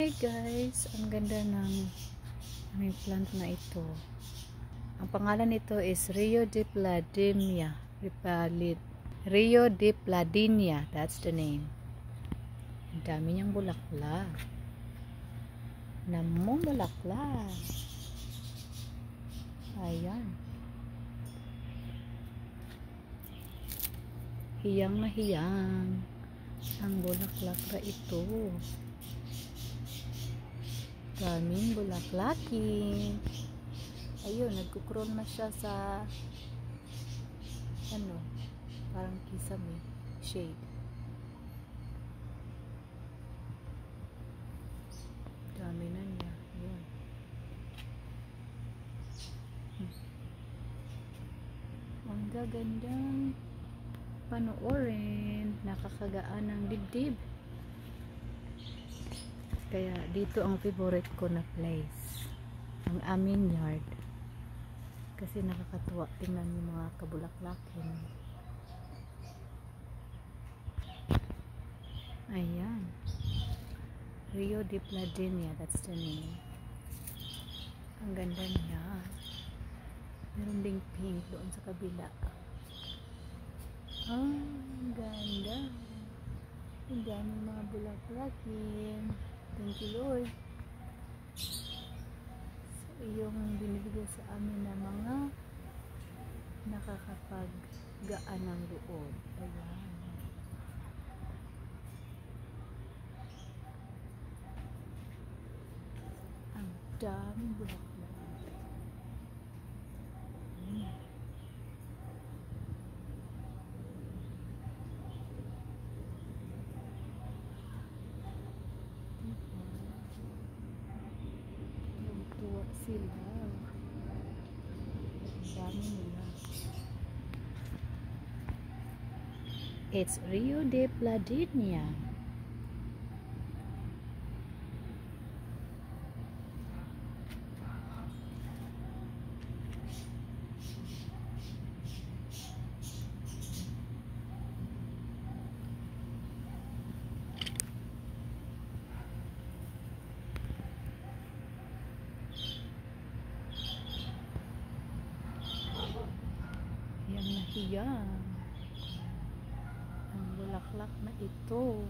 Hey guys, ang ganda ng aming plant na ito. Ang pangalan nito is Rio de Pladenia. Rio de Pladenia, that's the name. Ang dami niyang bulaklak. Namumulaklak. Ayan. Hiyang na hiyang ang bulaklak na ito. Daming bulaklaki. Ayun, nagkukrol na siya sa parang kisame shade. Dami na niya. Ayun. Ang gagandang panoorin. Nakakagaan ng dibdib. Kaya dito ang favorite ko na place, ang aming yard, kasi nakakatuwa tingnan yung mga kabulaklakin. Ayan, Rio de Pladenia, that's the name. Ang ganda niya. Meron ding pink doon sa kabila. Ang ganda. Ang dami mga bulaklakin. Thank you, Lord. So, yung binibigay sa amin na mga nakakapaggaan ng loob. Ayan. Ang daming bulaklak. Tuwa sila. Dami nila. It's Rio de Pladenia. Hiyang na hiyang ang bulaklak na ito.